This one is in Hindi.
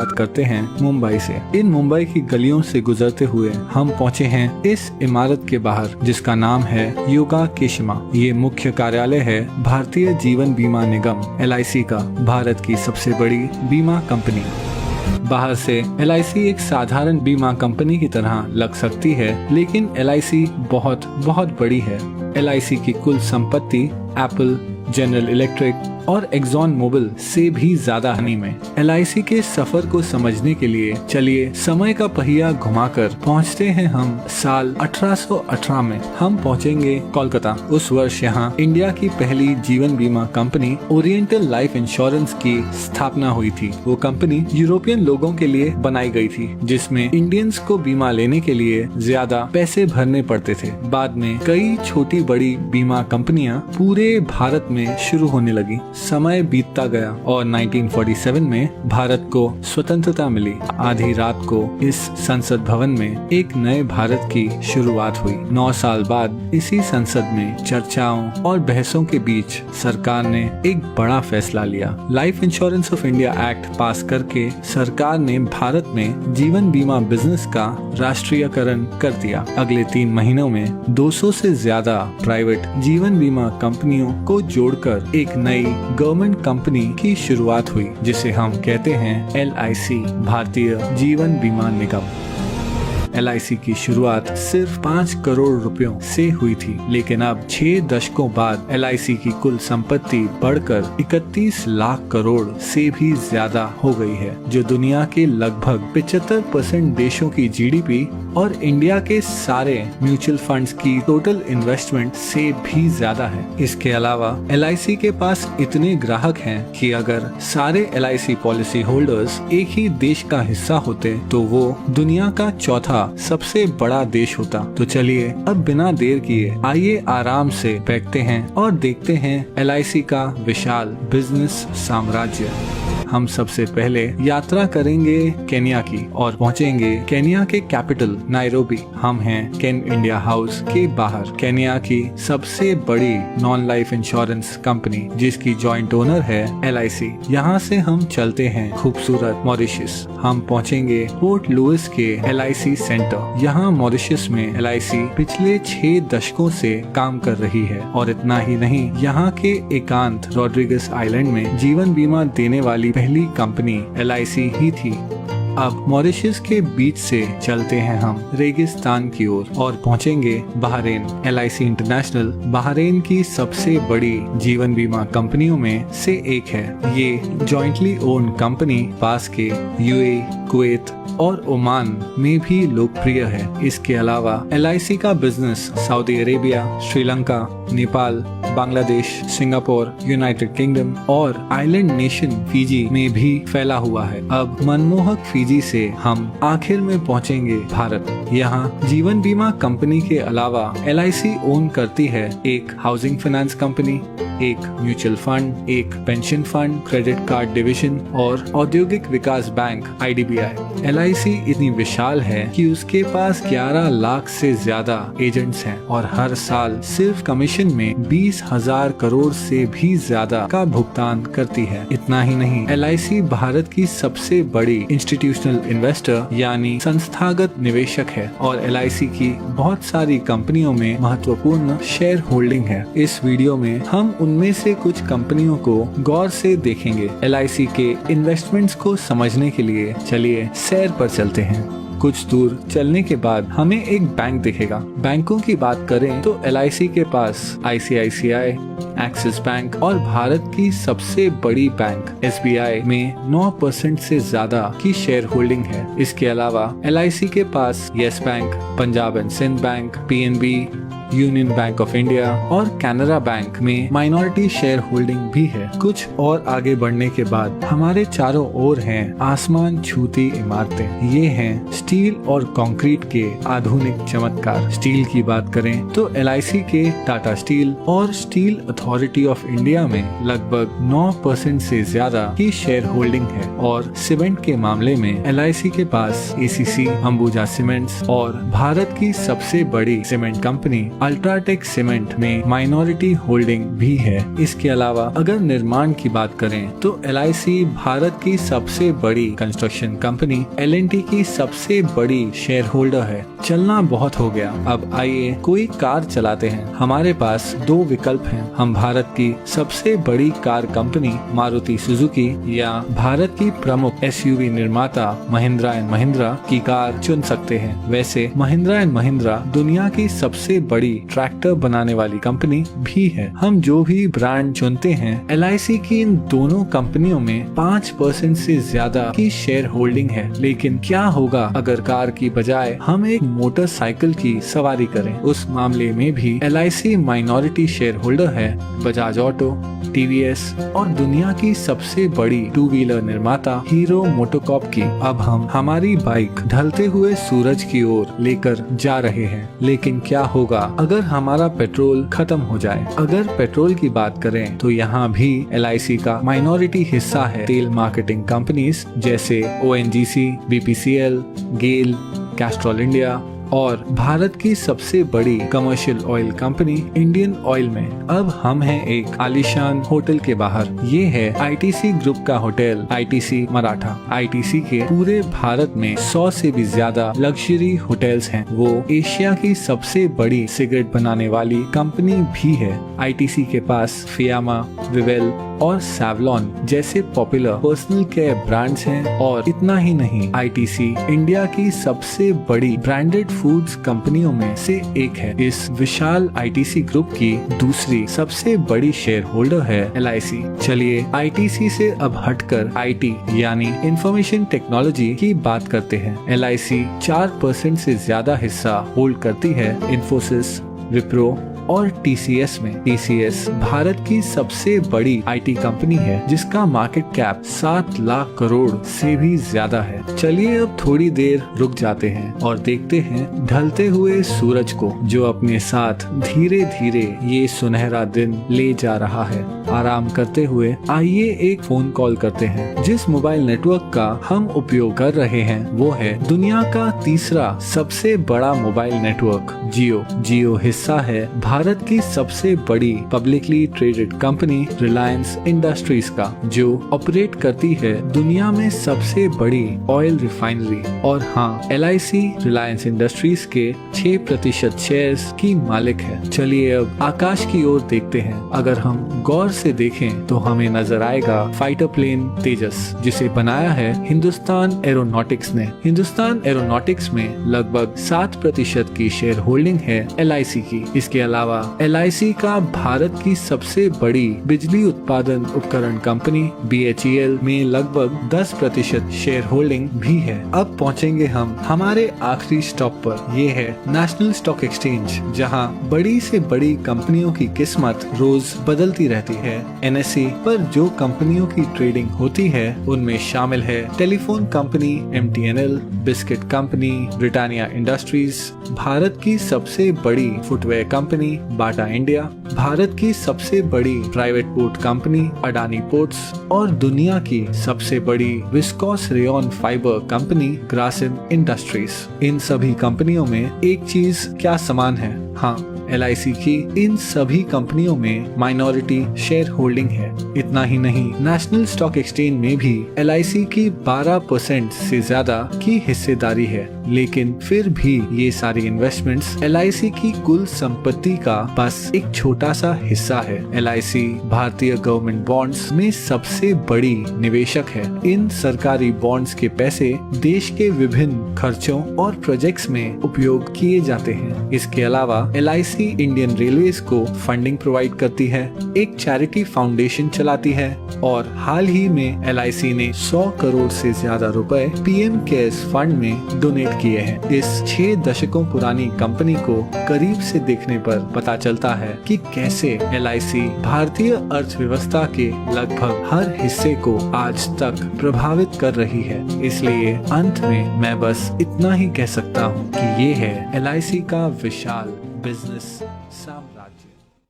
मुलाकात करते हैं मुंबई से। इन मुंबई की गलियों से गुजरते हुए हम पहुंचे हैं इस इमारत के बाहर जिसका नाम है योगाकेशिमा। ये मुख्य कार्यालय है भारतीय जीवन बीमा निगम LIC का, भारत की सबसे बड़ी बीमा कंपनी। बाहर से LIC एक साधारण बीमा कंपनी की तरह लग सकती है, लेकिन LIC बहुत बहुत बड़ी है। LIC की कुल संपत्ति एप्पल, जनरल इलेक्ट्रिक और एक्सॉन मोबिल से भी ज्यादा हानि में। LIC के सफर को समझने के लिए चलिए समय का पहिया घुमाकर पहुंचते हैं हम साल 1818 में। हम पहुंचेंगे कोलकाता। उस वर्ष यहाँ इंडिया की पहली जीवन बीमा कंपनी ओरिएंटल लाइफ इंश्योरेंस की स्थापना हुई थी। वो कंपनी यूरोपियन लोगों के लिए बनाई गई थी, जिसमें इंडियंस को बीमा लेने के लिए ज्यादा पैसे भरने पड़ते थे। बाद में कई छोटी बड़ी बीमा कंपनियां पूरे भारत में शुरू होने लगी। समय बीतता गया और 1947 में भारत को स्वतंत्रता मिली। आधी रात को इस संसद भवन में एक नए भारत की शुरुआत हुई। 9 साल बाद इसी संसद में चर्चाओं और बहसों के बीच सरकार ने एक बड़ा फैसला लिया। Life insurance of India act पास करके सरकार ने भारत में जीवन बीमा बिजनेस का राष्ट्रीयकरण कर दिया। अगले 3 महीनों में 200 से ज्यादा प्राइवेट जीवन बीमा कंपनियों को जोड़कर एक नई गवर्नमेंट कंपनी की शुरुआत हुई, जिसे हम कहते हैं LIC, भारतीय जीवन बीमा निगम। LIC की शुरुआत सिर्फ 5 करोड़ रुपयों से हुई थी, लेकिन अब 6 दशकों बाद LIC की कुल संपत्ति बढ़कर 31 लाख करोड़ से भी ज्यादा हो गई है, जो दुनिया के लगभग 75% देशों की GDP और इंडिया के सारे म्यूचुअल फंड्स की टोटल इन्वेस्टमेंट से भी ज्यादा है। इसके अलावा LIC के पास इतने ग्राहक हैं कि अगर सारे LIC पॉलिसी होल्डर्स एक ही देश का हिस्सा होते तो वो दुनिया का चौथा सबसे बड़ा देश होता। तो चलिए अब बिना देर किए आइए आराम से बैठते हैं और देखते हैं LIC का विशाल बिजनेस साम्राज्य। हम सबसे पहले यात्रा करेंगे केन्या की और पहुंचेंगे केन्या के कैपिटल नायरोबी। हम हैं केन इंडिया हाउस के बाहर, केन्या की सबसे बड़ी नॉन लाइफ इंश्योरेंस कंपनी जिसकी जॉइंट ओनर है LIC। यहाँ से हम चलते हैं खूबसूरत मॉरिशस। हम पहुंचेंगे पोर्ट लुइस के LIC सेंटर। यहाँ मॉरिशस में LIC पिछले 6 दशकों से काम कर रही है और इतना ही नहीं, यहाँ के एकांत रॉड्रिगस आइलैंड में जीवन बीमा देने वाली पहली कंपनी LIC ही थी। अब मॉरिशस के बीच से चलते हैं हम रेगिस्तान की ओर और पहुंचेंगे बहरीन। LIC इंटरनेशनल बहरीन की सबसे बड़ी जीवन बीमा कंपनियों में से एक है। ये जॉइंटली ओन कंपनी पास के UAE, कुवैत और ओमान में भी लोकप्रिय है। इसके अलावा LIC का business Saudi Arabia, Sri Lanka, Nepal, Bangladesh, Singapore, United kingdom और आइलैंड नेशन फिजी में भी फैला हुआ है। अब मनमोहक फिजी से हम आखिर में पहुंचेंगे भारत। यहाँ जीवन बीमा कंपनी के अलावा LIC ओन करती है एक हाउसिंग फाइनेंस कंपनी, एक म्यूचुअल फंड, एक pension fund, credit card division और औद्योगिक विकास बैंक IDBI। LIC इतनी विशाल है कि उसके पास 11 लाख से ज्यादा एजेंट्स हैं और हर साल सिर्फ कमीशन में 20,000 करोड़ से भी ज्यादा का भुगतान करती है। इतना ही नहीं, LIC भारत की सबसे बड़ी इंस्टीट्यूशनल इन्वेस्टर यानी संस्थागत निवेशक है और LIC की बहुत सारी कंपनियों में महत्वपूर्ण शेयर होल्डिंग है। इस वीडियो में हम उनमें से कुछ कंपनियों को गौर से देखेंगे। LIC के इन्वेस्टमेंट्स को समझने के लिए चलिए सैर पर चलते हैं। कुछ दूर चलने के बाद हमें एक बैंक दिखेगा। बैंकों की बात करें तो LIC के पास ICICI, एक्सिस बैंक और भारत की सबसे बड़ी बैंक SBI में 9% से ज्यादा की शेयर होल्डिंग है। इसके अलावा LIC के पास Yes Bank, Punjab and Sind Bank, PNB, Union Bank of India और कैनरा बैंक में माइनॉरिटी शेयर होल्डिंग भी है। कुछ और आगे बढ़ने के बाद हमारे चारों ओर हैं आसमान छूती इमारतें। ये हैं स्टील और कंक्रीट के आधुनिक चमत्कार। स्टील की बात करें तो LIC के टाटा स्टील और स्टील अथॉरिटी ऑफ इंडिया में लगभग 9% से ज्यादा की शेयर होल्डिंग है और सीमेंट के मामले में LIC के पास ACC, अंबुजा सीमेंट्स और भारत की सबसे बड़ी सीमेंट कंपनी अल्ट्राटेक सीमेंट में माइनॉरिटी होल्डिंग भी है। इसके अलावा अगर निर्माण की बात करें तो LIC भारत की सबसे बड़ी कंस्ट्रक्शन कंपनी L&T की सबसे बड़ी शेयर होल्डर है। चलना बहुत हो गया, अब आइए कोई कार चलाते हैं। हमारे पास दो विकल्प हैं। हम भारत की सबसे बड़ी कार कंपनी मारुति सुजुकी या भारत की प्रमुख SUV निर्माता महिंद्रा एंड महिंद्रा की कार चुन सकते हैं। वैसे महिंद्रा एंड महिंद्रा दुनिया की सबसे बड़ी ट्रैक्टर बनाने वाली कंपनी भी है। हम जो भी ब्रांड चुनते हैं, LIC की इन दोनों कंपनियों में 5% से ज्यादा की शेयर होल्डिंग है। लेकिन क्या होगा अगर कार की बजाय हम एक मोटरसाइकिल की सवारी करें? उस मामले में भी LIC माइनॉरिटी शेयर होल्डर है बजाज ऑटो, TVS और दुनिया की सबसे बड़ी 2 व्हीलर निर्माता हीरो मोटोकॉर्प की। अब हम हमारी बाइक ढलते हुए सूरज की ओर लेकर जा रहे हैं। लेकिन क्या होगा अगर हमारा पेट्रोल खत्म हो जाए? अगर पेट्रोल की बात करें तो यहाँ भी LIC का माइनॉरिटी हिस्सा है। तेल मार्केटिंग कंपनीज जैसे ONGC, BPCL, गेल, कैस्ट्रॉल इंडिया और भारत की सबसे बड़ी commercial oil company Indian oil में। अब हम हैं एक आलीशान होटल के बाहर। ये है ITC ग्रुप का होटल ITC मराठा। ITC के पूरे भारत में 100 से भी ज्यादा लग्जरी होटल्स हैं। वो एशिया की सबसे बड़ी सिगरेट बनाने वाली कंपनी भी है। ITC के पास फियामा, विवेल और सैवलॉन जैसे पॉपुलर पर्सनल केयर ब्रांड्स हैं। और इतना ही नहीं, ITC इंडिया की सबसे बड़ी ब्रांडेड फूड्स कंपनियों में से एक है। इस विशाल ITC ग्रुप की दूसरी सबसे बड़ी शेयर होल्डर है LIC। चलिए ITC से अब हटकर IT यानी इंफॉर्मेशन टेक्नोलॉजी की बात करते हैं। LIC 4% से ज्यादा हिस्सा होल्ड करती है इन्फोसिस, विप्रो और TCS में। TCS भारत की सबसे बड़ी IT कंपनी है जिसका मार्केट कैप 7 लाख करोड़ से भी ज्यादा है। चलिए अब थोड़ी देर रुक जाते हैं और देखते हैं ढलते हुए सूरज को, जो अपने साथ धीरे धीरे ये सुनहरा दिन ले जा रहा है। आराम करते हुए आइए एक फोन कॉल करते हैं। जिस मोबाइल नेटवर्क का हम उपयोग कर रहे हैं वो है दुनिया का तीसरा सबसे बड़ा मोबाइल नेटवर्क जियो। जियो हिस्सा है भारत की सबसे बड़ी publicly traded company Reliance industries का, जो ऑपरेट करती है दुनिया में सबसे बड़ी ऑयल रिफाइनरी। और हाँ, LIC रिलायंस इंडस्ट्रीज के 6% शेयर्स की मालिक है। चलिए अब आकाश की ओर देखते हैं। अगर हम गौर से देखें तो हमें नजर आएगा फाइटर प्लेन तेजस, जिसे बनाया है हिंदुस्तान एरोनॉटिक्स ने। हिंदुस्तान एरोनॉटिक्स में लगभग 7% की शेयर होल्डिंग है LIC की। इसके अलावा LIC का भारत की सबसे बड़ी बिजली उत्पादन उपकरण कंपनी BHEL में लगभग 10% शेयर होल्डिंग भी है। अब पहुंचेंगे हम हमारे आखिरी स्टॉप पर। ये है नेशनल स्टॉक एक्सचेंज, जहां बड़ी से बड़ी कंपनियों की किस्मत रोज बदलती रहती है। NSE पर जो कंपनियों की ट्रेडिंग होती है उनमें शामिल है telephone company MTNL, biscuit company Britannia industries, Bharat की सबसे बड़ी footwear company Bata India, Bharat की सबसे बड़ी private port company Adani ports और दुनिया की सबसे बड़ी viscose rayon fibre company Grasim industries. इन सभी कंपनियों में एक चीज क्या समान है? हाँ, LIC की इन सभी कंपनियों में माइनॉरिटी शेयर होल्डिंग है। इतना ही नहीं, नेशनल स्टॉक एक्सचेंज में भी LIC की 12% से ज्यादा की हिस्सेदारी है। लेकिन फिर भी ये सारी इन्वेस्टमेंट्स LIC की कुल संपत्ति का बस एक छोटा सा हिस्सा है। LIC भारतीय गवर्नमेंट बॉन्ड्स में सबसे बड़ी निवेशक है। इन सरकारी बॉन्ड्स के पैसे देश के विभिन्न खर्चों और प्रोजेक्ट्स में उपयोग किए जाते हैं। इसके अलावा LIC इंडियन रेलवेज को फंडिंग प्रोवाइड करती है, एक चैरिटी फाउंडेशन चलाती है और हाल ही में LIC ने 100 करोड़ से ज्यादा रुपए PM केयर्स फंड में डोनेट किए हैं। इस 6 दशकों पुरानी कंपनी को करीब से देखने पर पता चलता है कि कैसे LIC भारतीय अर्थव्यवस्था के लगभग हर हिस्से को आज तक प्रभावित कर रही है। इसलिए अंत में मैं बस इतना ही कह सकता हूँ कि ये है LIC का विशाल बिजनेस